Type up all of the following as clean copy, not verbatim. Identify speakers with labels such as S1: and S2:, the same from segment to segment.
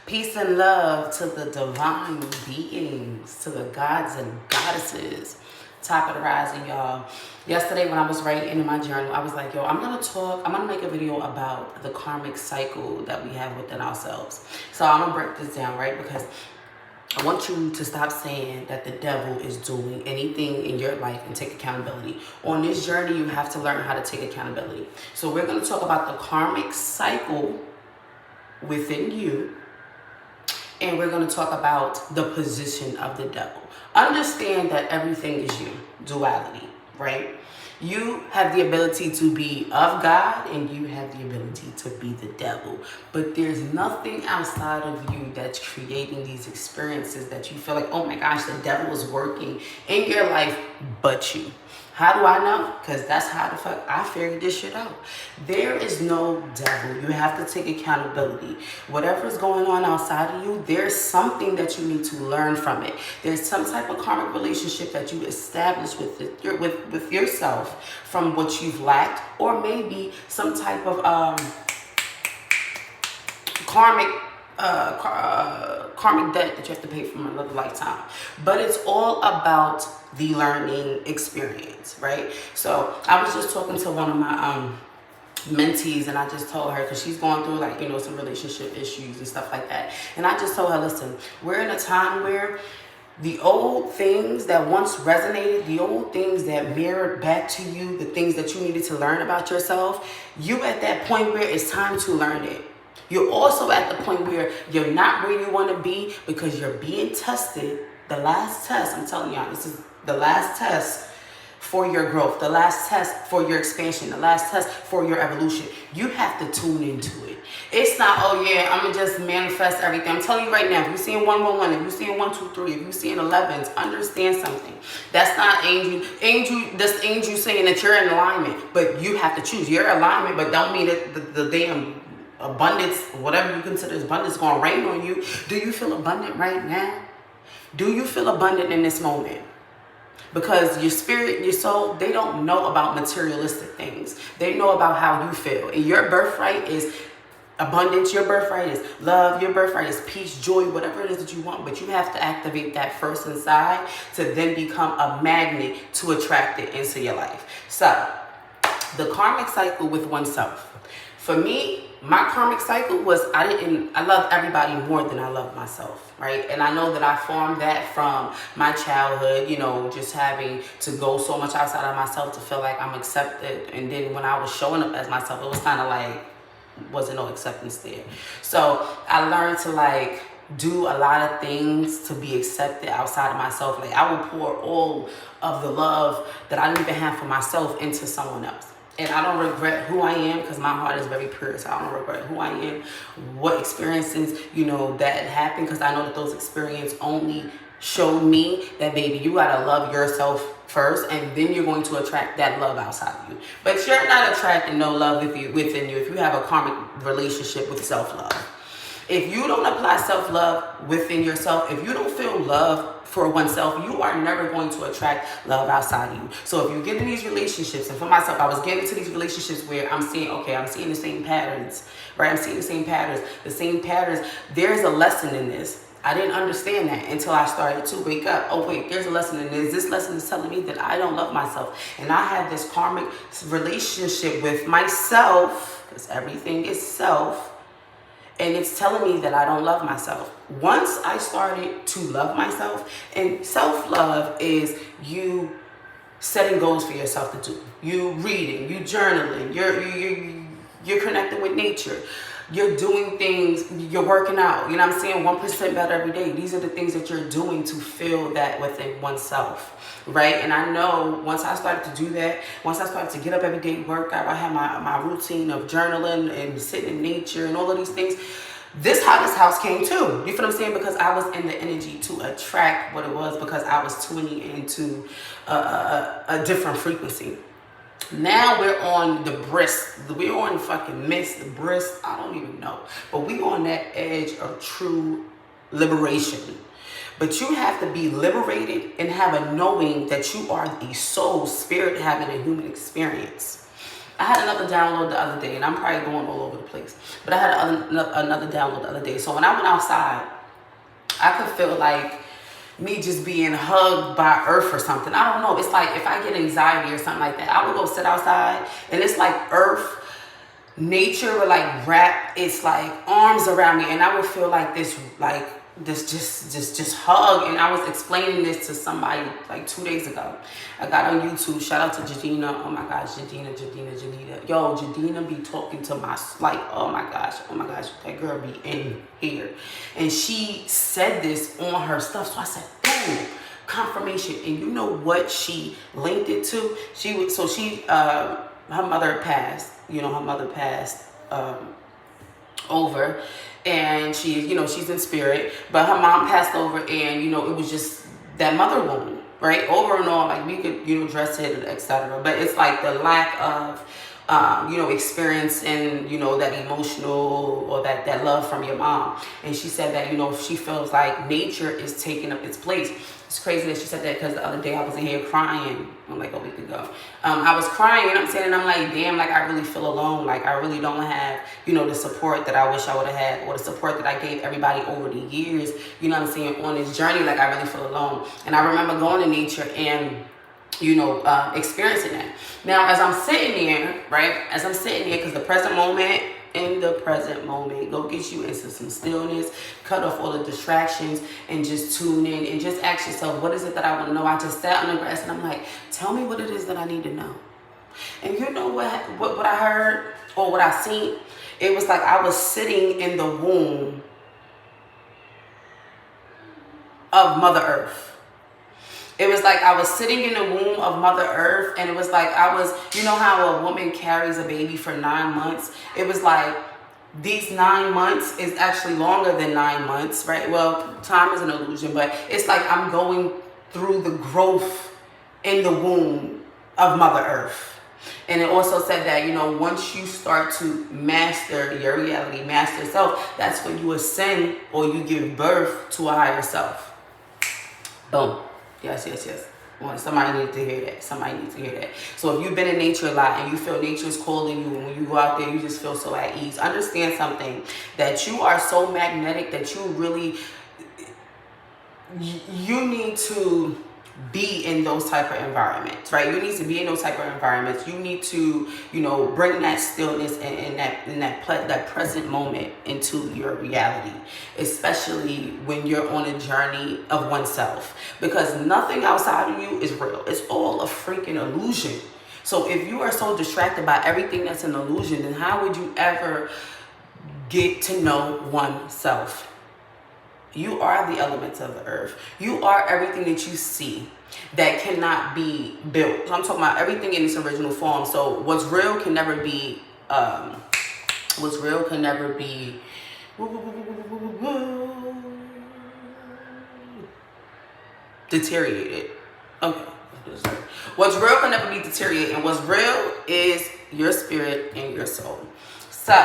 S1: Peace and love to the divine beings, to the gods and goddesses. Top of the rising, y'all. Yesterday when I was writing in my journal, I was like, yo, I'm gonna make a video about the karmic cycle that we have within ourselves. So I'm gonna break this down, right? Because I want you to stop saying that the devil is doing anything in your life and take accountability. On this journey, you have to learn how to take accountability. So we're going to talk about the karmic cycle within you. And we're going to talk about the position of the devil. Understand that everything is you, duality, right? You have the ability to be of God and you have the ability to be the devil. But there's nothing outside of you that's creating these experiences that you feel like, oh my gosh, the devil is working in your life but you. How do I know? Because that's how the fuck I figured this shit out. There is no devil. You have to take accountability. Whatever is going on outside of you, there's something that you need to learn from it. There's some type of karmic relationship that you establish with yourself from what you've lacked, or maybe some type of karmic debt that you have to pay from another lifetime. But it's all about the learning experience, right? So I was just talking to one of my mentees, and I just told her, because she's going through like, some relationship issues and stuff like that, and I just told her, listen, we're in a time where the old things that once resonated, the old things that mirrored back to you, the things that you needed to learn about yourself, you at that point where it's time to learn it. You're also at the point where you're not where you want to be because you're being tested. The last test, I'm telling y'all, this is the last test for your growth, the last test for your expansion, the last test for your evolution. You have to tune into it. It's not, oh yeah, I'm going to just manifest everything. I'm telling you right now, if you're seeing 111, if you're seeing 123, if you're seeing 11s, understand something. That's not angel, that's angel saying that you're in alignment, but you have to choose your alignment, but don't mean that the damn abundance, whatever you consider abundance, is going to rain on you. Do you feel abundant right now? Do you feel abundant in this moment? Because your spirit, your soul, they don't know about materialistic things. They know about how you feel. And your birthright is abundance. Your birthright is love. Your birthright is peace, joy, whatever it is that you want. But you have to activate that first inside to then become a magnet to attract it into your life. So, the karmic cycle with oneself. For me, my karmic cycle was I love everybody more than I love myself, right? And I know that I formed that from my childhood, just having to go so much outside of myself to feel like I'm accepted. And then when I was showing up as myself, it was kind of like, wasn't no acceptance there. So I learned to do a lot of things to be accepted outside of myself. Like I will pour all of the love that I don't even have for myself into someone else. And I don't regret who I am because my heart is very pure. So I don't regret who I am, what experiences, that happened, because I know that those experiences only showed me that, baby, you got to love yourself first, and then you're going to attract that love outside of you. But you're not attracting no love within you if you have a karmic relationship with self-love. If you don't apply self-love within yourself, if you don't feel love for oneself, you are never going to attract love outside of you. So if you get in these relationships, and for myself, I was getting into these relationships where I'm seeing the same patterns, right? I'm seeing the same patterns. There's a lesson in this. I didn't understand that until I started to wake up. Oh wait, there's a lesson in this. This lesson is telling me that I don't love myself. And I have this karmic relationship with myself, because everything is self. And it's telling me that I don't love myself. Once I started to love myself, and self-love is you setting goals for yourself to do. You reading, you journaling, you're connecting with nature. You're doing things, you're working out. You know what I'm saying? 1% better every day. These are the things that you're doing to feel that within oneself, right? And I know once I started to do that, once I started to get up every day, work out, I had my routine of journaling and sitting in nature and all of these things. This house came too. You feel what I'm saying? Because I was in the energy to attract what it was, because I was tuning into a different frequency. Now we're on the brisk. We're on fucking mist, the brisk. I don't even know. But we're on that edge of true liberation. But you have to be liberated and have a knowing that you are the soul, spirit having a human experience. I had another download the other day, and I'm probably going all over the place. But I had another download the other day. So when I went outside, I could feel like me just being hugged by earth or something. I don't know. It's like if I get anxiety or something like that, I would go sit outside, and it's like earth, nature would like wrap its like arms around me, and I would feel like this just hug. And I was explaining this to somebody like 2 days ago. I got on YouTube. Shout out to Jadina. Oh my gosh, Jadina. Yo, Jadina be talking to my, like, oh my gosh, that girl be in here. And she said this on her stuff. So I said, boom, confirmation. And you know what she linked it to? Her mother passed. You know, her mother passed over. And she, you know, she's in spirit, but her mom passed over, and, you know, it was just that mother wound, right? Over and on, like, we could, you know, dress it, etc. But it's like the lack of, you know, experiencing, you know, that emotional or that love from your mom. And she said that, you know, she feels like nature is taking up its place. It's crazy that she said that, because the other day I was in here crying, like a week ago. I was crying, you know what I'm saying? And I'm like, damn, like, I really feel alone. Like, I really don't have, you know, the support that I wish I would have had, or the support that I gave everybody over the years, you know what I'm saying, on this journey. Like, I really feel alone. And I remember going to nature and, you know, experiencing that. Now, as I'm sitting there, right, because in the present moment, go get you into some stillness, cut off all the distractions, and just tune in and just ask yourself, what is it that I want to know? I just sat on the grass and I'm like, tell me what it is that I need to know. And you know what I heard, or what I seen? It was like I was sitting in the womb of Mother Earth. It was like I was sitting in the womb of Mother Earth, and it was like I was, you know how a woman carries a baby for 9 months? It was like these 9 months is actually longer than 9 months, right? Well, time is an illusion, but it's like I'm going through the growth in the womb of Mother Earth. And it also said that, you know, once you start to master your reality, master self, that's when you ascend, or you give birth to a higher self. Boom. Yes. Well, somebody needs to hear that. So if you've been in nature a lot and you feel nature is calling you, and when you go out there, you just feel so at ease, understand something, that you are so magnetic that you really, you need to be in those type of environments, right? You need to be in those type of environments. You need to, you know, bring that stillness and that present moment into your reality, especially when you're on a journey of oneself, because nothing outside of you is real. It's all a freaking illusion. So if you are so distracted by everything that's an illusion, then how would you ever get to know oneself? You are the elements of the earth. You are everything that you see that cannot be built. So I'm talking about everything in its original form. So what's real can never be, deteriorated. Okay. What's real can never be deteriorated. And what's real is your spirit and your soul. So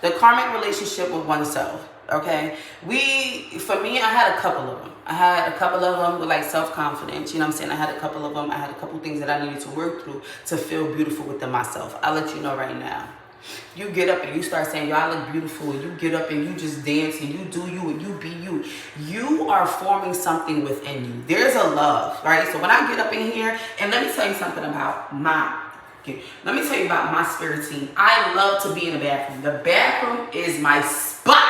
S1: the karmic relationship with oneself. Okay, for me, I had a couple of them. With like self-confidence, you know what I'm saying? I had a couple of them. I had a couple things that I needed to work through to feel beautiful within myself. I'll let you know right now. You get up and you start saying, yo, I look beautiful, and you get up and you just dance and you do you and you be you. You are forming something within you. There's a love, right? So when I get up in here, and let me tell you something about my spirit team. I love to be in the bathroom. The bathroom is my spot.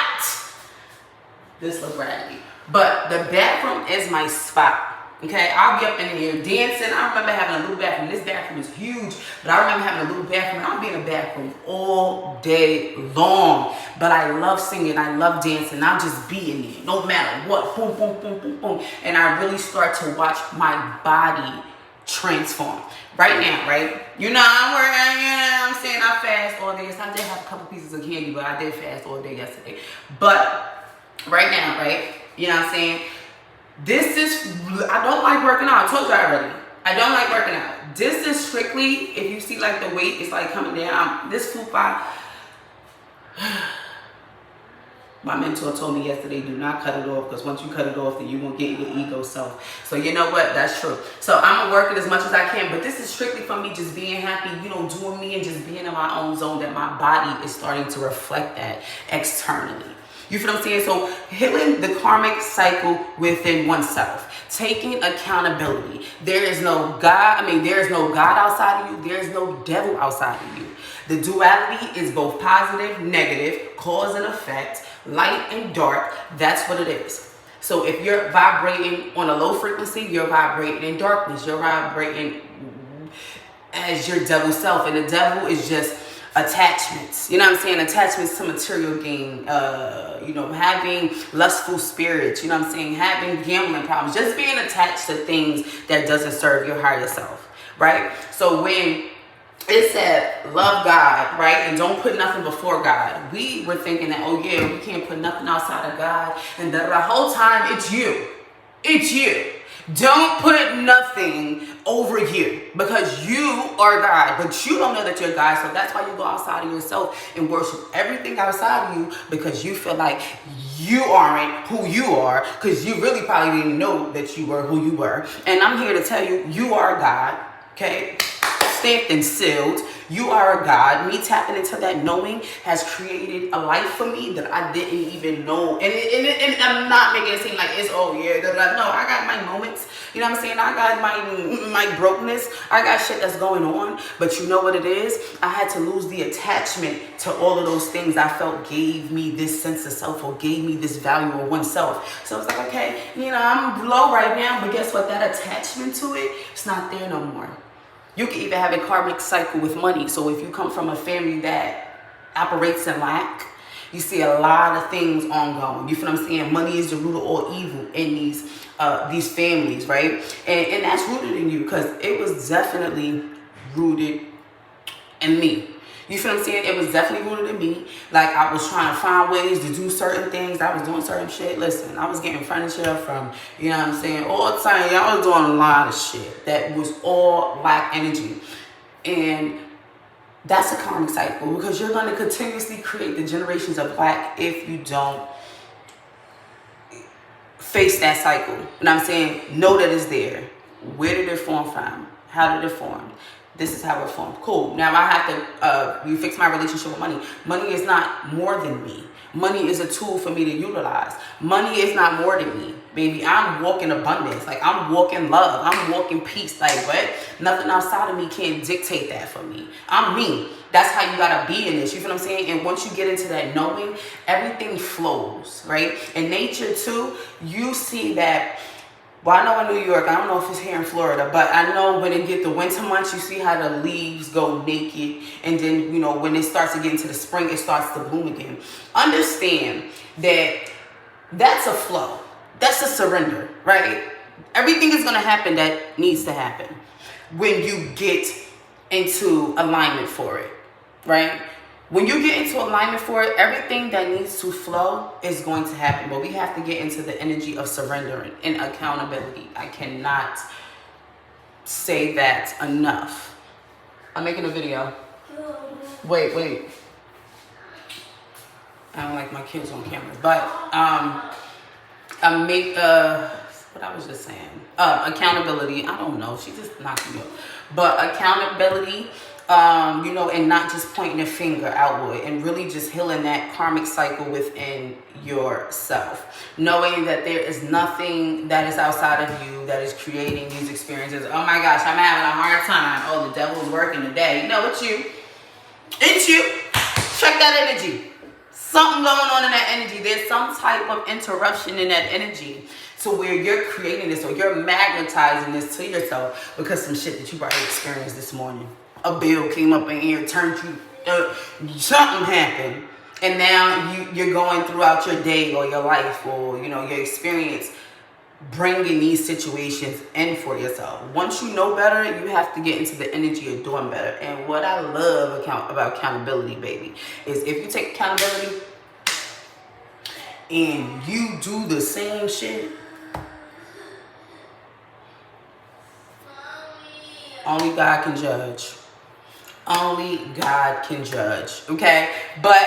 S1: This look raggedy, but the bathroom is my spot. Okay, I'll be up in here dancing. I remember having a little bathroom. This bathroom is huge, but I remember having a little bathroom. I'll be in the bathroom all day long. But I love singing. I love dancing. I'll just be in there, no matter what. Boom, boom, boom, boom, boom. And I really start to watch my body transform. Right now, right? You know, I'm saying I fast all day. So I did have a couple pieces of candy, but I did fast all day yesterday. But right now, right? You know what I'm saying? I don't like working out. I told you already. I don't like working out. This is strictly, if you see like the weight is like coming down. This fupa, My mentor told me yesterday, do not cut it off, because once you cut it off, then you won't get your ego self. So you know what? That's true. So I'm going to work it as much as I can. But this is strictly for me just being happy, doing me and just being in my own zone, that my body is starting to reflect that externally. You feel what I'm saying? So healing the karmic cycle within oneself. Taking accountability. There is no God. There is no God outside of you. There is no devil outside of you. The duality is both positive, negative, cause and effect, light and dark. That's what it is. So if you're vibrating on a low frequency, you're vibrating in darkness. You're vibrating as your devil self. And the devil is just attachments. You know what I'm saying? Attachments to material gain. Having lustful spirits. You know what I'm saying? Having gambling problems. Just being attached to things that doesn't serve your higher self. Right? So when it said, love God, right? And don't put nothing before God. We were thinking that, oh yeah, we can't put nothing outside of God. And the whole time, it's you. It's you. Don't put nothing over you, because you are God, but you don't know that you're God. So that's why you go outside of yourself and worship everything outside of you, because you feel like you aren't who you are, because you really probably didn't know that you were who you were. And I'm here to tell you, you are God, okay? Stamped and sealed. You are a God. Me tapping into that knowing has created a life for me that I didn't even know. And I'm not making it seem like it's, oh yeah, no, I got my moments. You know what I'm saying? I got my brokenness. I got shit that's going on. But you know what it is? I had to lose the attachment to all of those things I felt gave me this sense of self, or gave me this value of oneself. So it's like, okay, I'm low right now, but guess what? That attachment to it, it's not there no more. You can even have a karmic cycle with money. So if you come from a family that operates in lack, you see a lot of things ongoing. You feel what I'm saying? Money is the root of all evil in these families, right? And that's rooted in you, because it was definitely rooted in me. You feel what I'm saying? It was definitely rooted in me. Like, I was trying to find ways to do certain things. I was doing certain shit. Listen, I was getting furniture from, you know what I'm saying, all the time. I was doing a lot of shit that was all lack energy. And that's a karmic cycle, because you're going to continuously create the generations of lack if you don't face that cycle. And I'm saying, know that it's there. Where did it form from? How did it form? This is how it formed. Cool. Now I have to fix my relationship with money. Money is not more than me. Money is a tool for me to utilize. Money is not more than me, baby. I'm walking abundance. Like, I'm walking love. I'm walking peace. Like, what? Nothing outside of me can dictate that for me. I'm me. That's how you gotta be in this. You feel what I'm saying? And once you get into that knowing, everything flows, right? In nature too, you see that. Well, I know in New York, I don't know if it's here in Florida, but I know when it get the winter months, you see how the leaves go naked. And then, when it starts to get into the spring, it starts to bloom again. Understand that that's a flow. That's a surrender, right? Everything is going to happen that needs to happen when you get into alignment for it, right? When you get into alignment for it, everything that needs to flow is going to happen. But we have to get into the energy of surrendering and accountability. I cannot say that enough. I'm making a video. Wait. I don't like my kids on camera. But I make what I was just saying. Accountability. I don't know. She just knocked me up. But accountability. And not just pointing a finger outward, and really just healing that karmic cycle within yourself. Knowing that there is nothing that is outside of you that is creating these experiences. Oh my gosh, I'm having a hard time. Oh, the devil's working today. No, it's you. It's you. Check that energy. Something going on in that energy. There's some type of interruption in that energy, to where you're creating this, or you're magnetizing this to yourself because some shit that you probably experienced this morning. A bill came up in here, turned you, something happened. And now you're going throughout your day or your life, or, your experience, bringing these situations in for yourself. Once you know better, you have to get into the energy of doing better. And what I love about accountability, baby, is if you take accountability and you do the same shit, only God can judge. Only God can judge, okay? But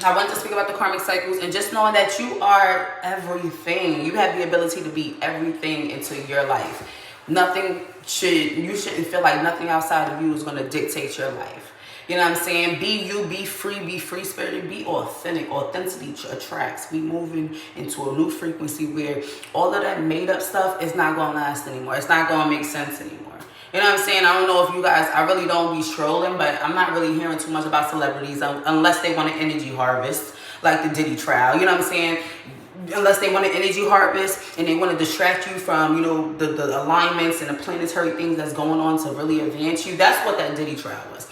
S1: I want to speak about the karmic cycles and just knowing that you are everything. You have the ability to be everything into your life. You shouldn't feel like nothing outside of you is going to dictate your life. You know what I'm saying? Be you, be free spirited, be authentic. Authenticity attracts. We moving into a new frequency where all of that made up stuff is not going to last anymore. It's not going to make sense anymore. You know what I'm saying? I don't know if you guys, I really don't be strolling, but I'm not really hearing too much about celebrities unless they want an energy harvest, like the Diddy trial. You know what I'm saying? Unless they want an energy harvest and they want to distract you from, you know, the alignments and the planetary things that's going on to really advance you. That's what that Diddy trial was.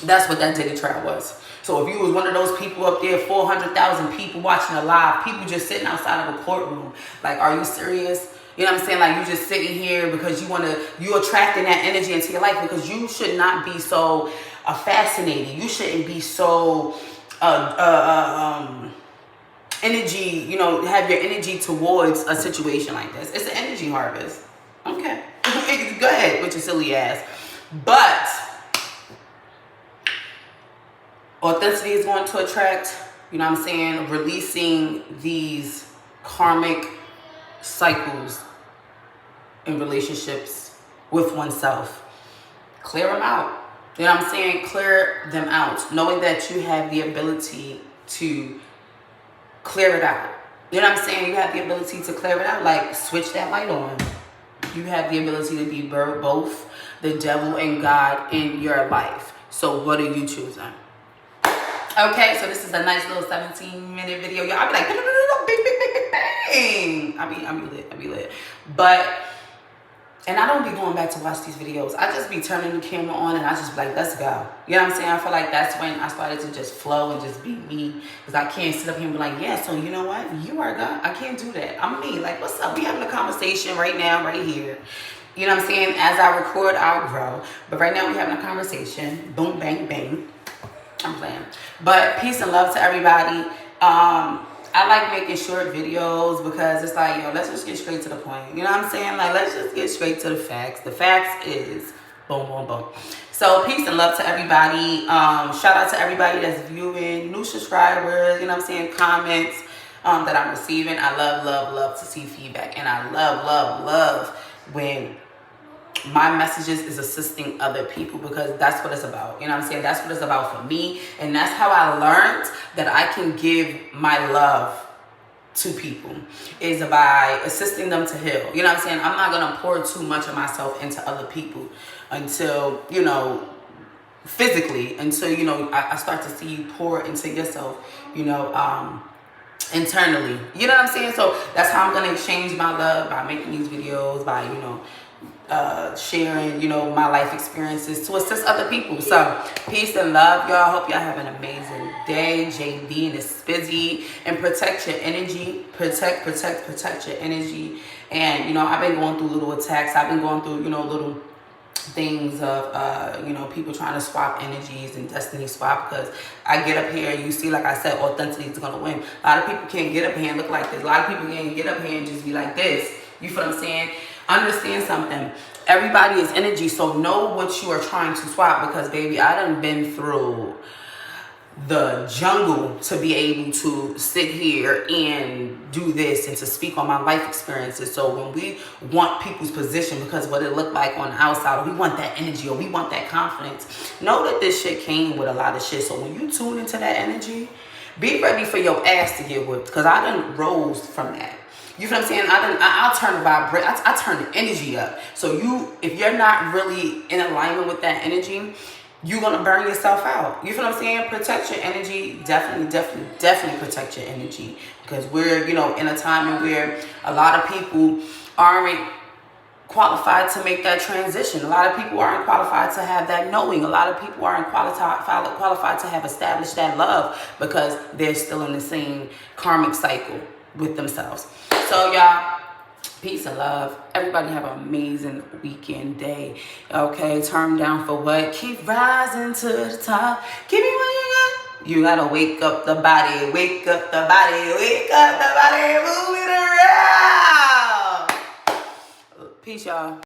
S1: That's what that Diddy trial was. So if you was one of those people up there, 400,000 people watching a live, people just sitting outside of a courtroom, like, are you serious? You know what I'm saying? Like, you just sitting here because you attracting that energy into your life, because you should not be so fascinated. You shouldn't be so energy, you know, have your energy towards a situation like this. It's an energy harvest. Okay. Go ahead with your silly ass. But authenticity is going to attract, you know what I'm saying, releasing these karmic cycles in relationships with oneself. Clear them out. You know what I'm saying? Clear them out. Knowing that you have the ability to clear it out. You know what I'm saying? You have the ability to clear it out. Like, switch that light on. You have the ability to be both the devil and God in your life. So what are you choosing? Okay, so this is a nice little 17-minute video. Y'all, I'll be like, bang. I be lit. But, and I don't be going back to watch these videos. I just be turning the camera on and I just be like, let's go. You know what I'm saying? I feel like that's when I started to just flow and just be me. Because I can't sit up here and be like, yeah, so you know what? You are God. I can't do that. I'm me. Like, what's up? We having a conversation right now, right here. You know what I'm saying? As I record, I'll grow. But right now we having a conversation. Boom, bang, bang. I'm playing. But peace and love to everybody. I like making short videos because it's like, yo, let's just get straight to the point. You know what I'm saying? Like, let's just get straight to the facts. The facts is boom, boom, boom. So peace and love to everybody. Shout out to everybody that's viewing, new subscribers, you know what I'm saying, comments that I'm receiving. I love to see feedback. And I love when my messages is assisting other people, because that's what it's about. You know what I'm saying? That's what it's about for me. And that's how I learned that I can give my love to people, is by assisting them to heal. You know what I'm saying? I'm not going to pour too much of myself into other people until, you know, physically, until, you know, I start to see you pour into yourself, you know, internally. You know what I'm saying? So that's how I'm going to exchange my love, by making these videos, by, you know, sharing, you know, my life experiences to assist other people. So peace and love, y'all. Hope y'all have an amazing day. JB and it's busy. And protect your energy. Protect your energy. And, you know, I've been going through little attacks. I've been going through, you know, little things of you know, people trying to swap energies and destiny swap, because I get up here and you see, like I said, authenticity is going to win. A lot of people can't get up here and look like this. A lot of people can't get up here and just be like this. You feel what I'm saying? Understand something. Everybody is energy, so know what you are trying to swap, because baby, I done been through the jungle to be able to sit here and do this and to speak on my life experiences. So when we want people's position because what it looked like on the outside, or we want that energy, or we want that confidence, know that this shit came with a lot of shit. So when you tune into that energy, be ready for your ass to get whipped, because I done rose from that. You feel what I'm saying? I'll turn the vibration. I turn the energy up. So if you're not really in alignment with that energy, you're going to burn yourself out. You feel what I'm saying? Protect your energy. Definitely protect your energy. Because we're, you know, in a time where a lot of people aren't qualified to make that transition. A lot of people aren't qualified to have that knowing. A lot of people aren't qualified to have established that love, because they're still in the same karmic cycle with themselves. So y'all, peace and love. Everybody have an amazing weekend day. Okay, turn down for what? Keep rising to the top. Give me what you got. You gotta wake up the body. Wake up the body. Wake up the body. Move it around. Peace, y'all.